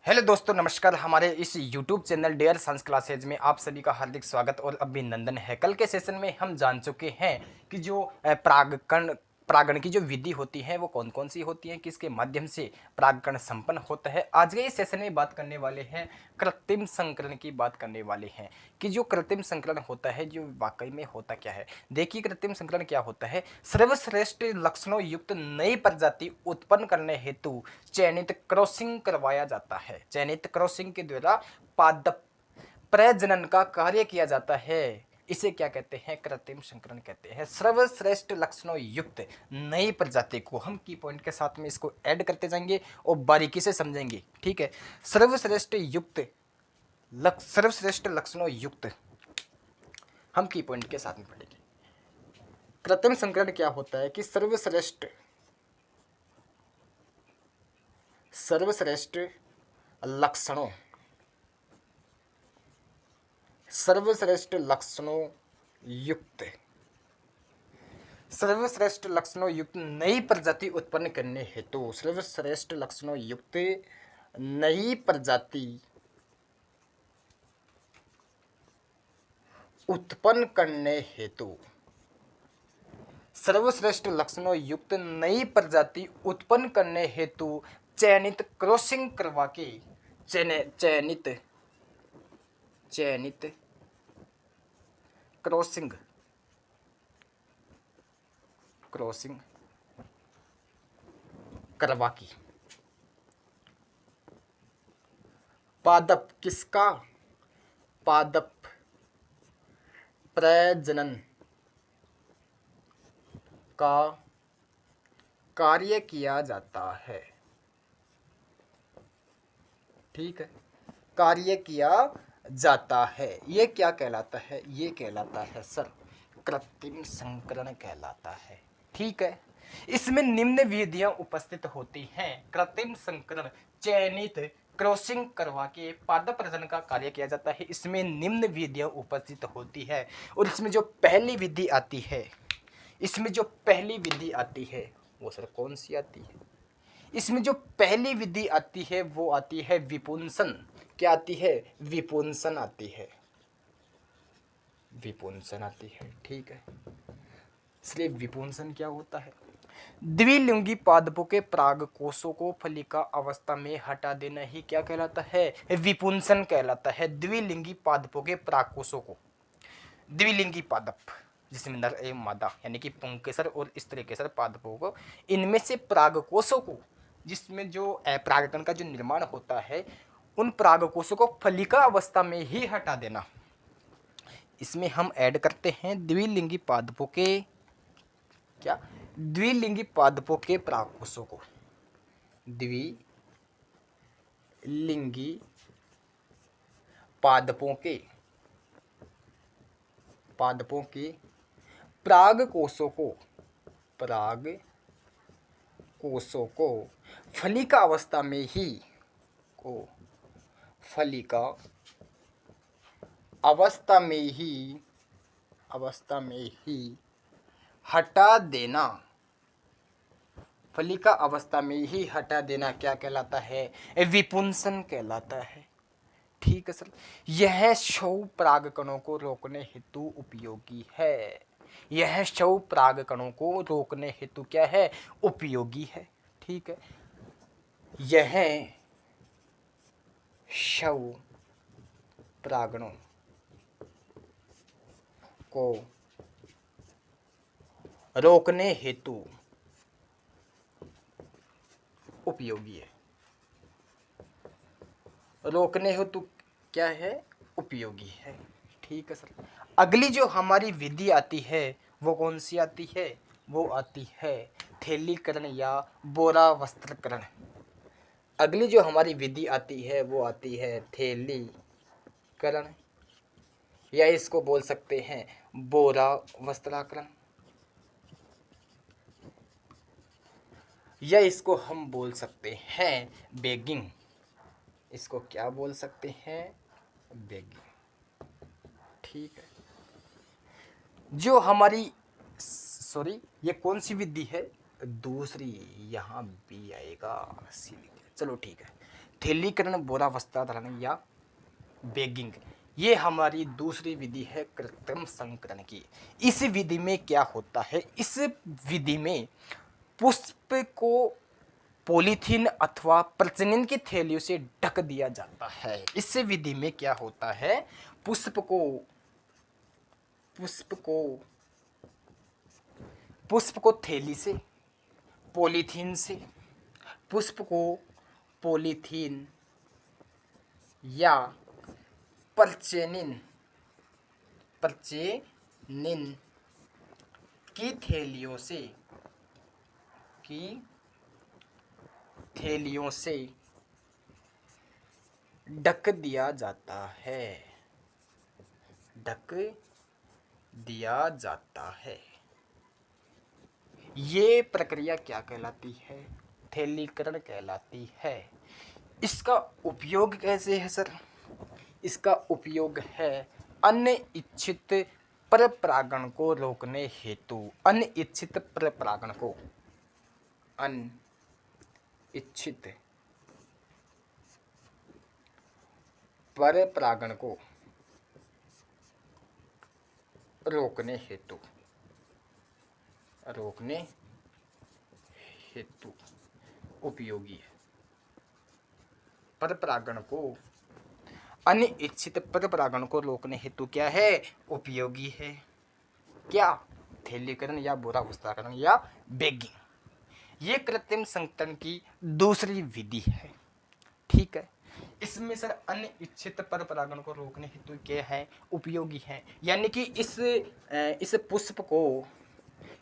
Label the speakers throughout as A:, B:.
A: Hello दोस्तों, नमस्कार। हमारे इस YouTube channel dare science classes में आप सभी का हार्दिक स्वागत और अभिनंदन है। कल के सेशन में हम जान चुके हैं कि जो परागण की जो विधि होती है वो कौन कौन सी होती है, किसके माध्यम से परागण संपन्न होता है। आज के इस सेशन में बात करने वाले हैं, कृत्रिम संकरण की बात करने वाले हैं कि जो कृत्रिम संकरण होता है जो वाकई में होता क्या है। देखिए, कृत्रिम संकरण क्या होता है। सर्वश्रेष्ठ लक्षणों युक्त नई प्रजाति उत्पन्न करने हेतु चयनित क्रॉसिंग करवाया जाता है। चयनित क्रॉसिंग के द्वारा पादप प्रजनन का कार्य किया जाता है। इसे क्या कहते हैं? कृत्रिम संकरण कहते हैं। सर्वश्रेष्ठ लक्षणों युक्त नई प्रजाति को हम की पॉइंट के साथ में इसको ऐड करते जाएंगे और बारीकी से समझेंगे। ठीक है। सर्वश्रेष्ठ लक्षणों युक्त हम की पॉइंट के साथ में पढ़ेंगे। कृत्रिम संकरण क्या होता है कि सर्वश्रेष्ठ लक्षणों सर्वश्रेष्ठ लक्षणों युक्त नई प्रजाति उत्पन्न करने हेतु सर्वश्रेष्ठ लक्षणों युक्त नई प्रजाति उत्पन्न करने हेतु सर्वश्रेष्ठ लक्षणों युक्त नई प्रजाति उत्पन्न करने हेतु चयनित क्रॉसिंग करवा के चयनित क्रॉसिंग करवा की पादप किसका पादप प्रजनन का कार्य किया जाता है। ठीक है, कार्य किया जाता है। ये क्या कहलाता है? ये कहलाता है सर कृत्रिम संकरण कहलाता है। ठीक है। इसमें निम्न विधियां उपस्थित होती हैं। कृत्रिम संकरण चयनित क्रॉसिंग करवा के पादप प्रजनन का कार्य किया जाता है। इसमें निम्न विधियां उपस्थित होती है और इसमें जो पहली विधि आती है वो सर कौन सी आती है? इसमें जो पहली विधि आती है वो आती है विपुंसन। क्या आती है? विपुंसन आती है। ठीक है। इसलिए विपुंसन क्या होता है? द्विलिंगी पादपों के पराग कोषों को फलिका अवस्था में हटा देना ही क्या कहलाता है? विपुंसन कहलाता है। द्विलिंगी पादपों के पराग कोषों को, द्विलिंगी पादप जिसमें नर एवं मादा यानी कि पुंकेसर और स्त्रीकेसर पादपों को, इनमें से परागकोशों को, जिसमें जो परागकण का जो निर्माण होता है, उन परागकोशों को फलिका अवस्था में ही हटा देना। इसमें हम ऐड करते हैं द्विलिंगी पादपों के परागकोशों को। द्विलिंगी पादपों के पराग कोशों को फलिका अवस्था में ही हटा देना। फलिका अवस्था में ही हटा देना क्या कहलाता है? विपुंसन कहलाता है। ठीक है सर। यह शव परागकणों को रोकने हेतु उपयोगी है। क्या है? उपयोगी है। ठीक है। यह शव परागणों को रोकने हेतु उपयोगी है। रोकने हेतु क्या है? उपयोगी है। ठीक है सर। अगली जो हमारी विधि आती है वो कौन सी आती है? वो आती है थैलीकरण या बोरा वस्त्रकरण। अगली जो हमारी विधि आती है वो आती है थैलीकरण, या इसको बोल सकते हैं बोरा वस्त्राकरण, या इसको हम बोल सकते हैं बैगिंग। इसको क्या बोल सकते हैं? बैगिंग। ठीक है। जो हमारी ये कौन सी विधि है? दूसरी। यहाँ भी आएगा, चलो ठीक है। थैलीकरण, बोरा वस्त्राधारण या बैगिंग। ये हमारी दूसरी विधि है कृत्रिम संकरण की। इस विधि में क्या होता है, इस विधि में पुष्प को पॉलीथीन अथवा प्रजनन की थैलियों से ढक दिया जाता है। इस विधि में क्या होता है, पुष्प को पुष्प को पुष्प को थैली से, पॉलीथीन से, पुष्प को पॉलीथीन या पर्चेनिन पर्चेनिन की थैलियों से ढक दिया जाता है, ढक दिया जाता है। ये प्रक्रिया क्या कहलाती है, थैलीकरण कहलाती है। इसका उपयोग कैसे है सर, इसका उपयोग है अनिच्छित परपरागण को रोकने हेतु, अनिच्छित परपरागण को, अनिच्छित परपरागण को रोकने हेतु उपयोगी है। परपरागण को, अनिच्छित परपरागण को रोकने हेतु क्या है, उपयोगी है। क्या, थैलीकरण या बोरा वस्त्राकरण या बैगिंग। ये कृत्रिम संकरण की दूसरी विधि है, ठीक है। इसमें सर अनिच्छित परपरागण को रोकने हेतु क्या है, उपयोगी है। यानी कि इस पुष्प को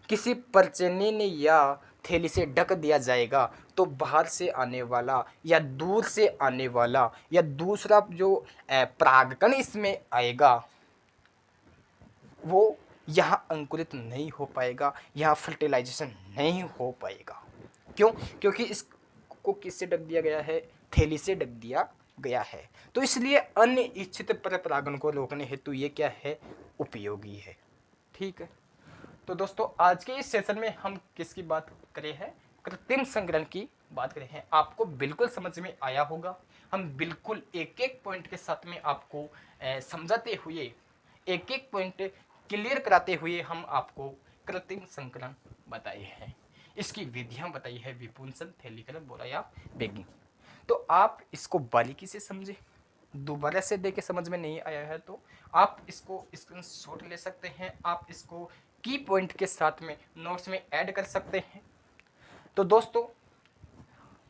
A: किसी पर्चेनिन या थैली से ढक दिया जाएगा तो बाहर से आने वाला या दूर से आने वाला या दूसरा जो परागकण इसमें आएगा वो यहाँ अंकुरित नहीं हो पाएगा, यहाँ फर्टिलाइजेशन नहीं हो पाएगा। क्यों, क्योंकि इसको किससे ढक दिया गया है, थैली से ढक दिया गया है। तो इसलिए अनिच्छित परपरागण को रोकने हेतु ये क्या है, उपयोगी है, ठीक है। तो दोस्तों आज के इस सेशन में हम किसकी बात करें हैं, कृत्रिम संकरण की बात करें हैं। आपको बिल्कुल समझ में आया होगा। हम बिल्कुल एक एक पॉइंट के साथ में आपको समझाते हुए, एक एक पॉइंट क्लियर कराते हुए हम आपको कृत्रिम संकरण बताए हैं, इसकी विधियां बताई है, विपुंसन, थैलीकरण, बोरा या बैगिंग। तो आप इसको बारीकी से समझे। दोबारा से देके समझ में नहीं आया है तो आप इसको स्क्रीनशॉट ले सकते हैं, आप इसको की पॉइंट के साथ में नोट्स में ऐड कर सकते हैं। तो दोस्तों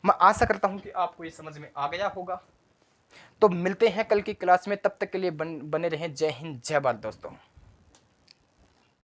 A: मैं आशा करता हूं कि आपको ये समझ में आ गया होगा। तो मिलते हैं कल की क्लास में, तब तक के लिए बने रहें। जय हिंद, जय भारत दोस्तों।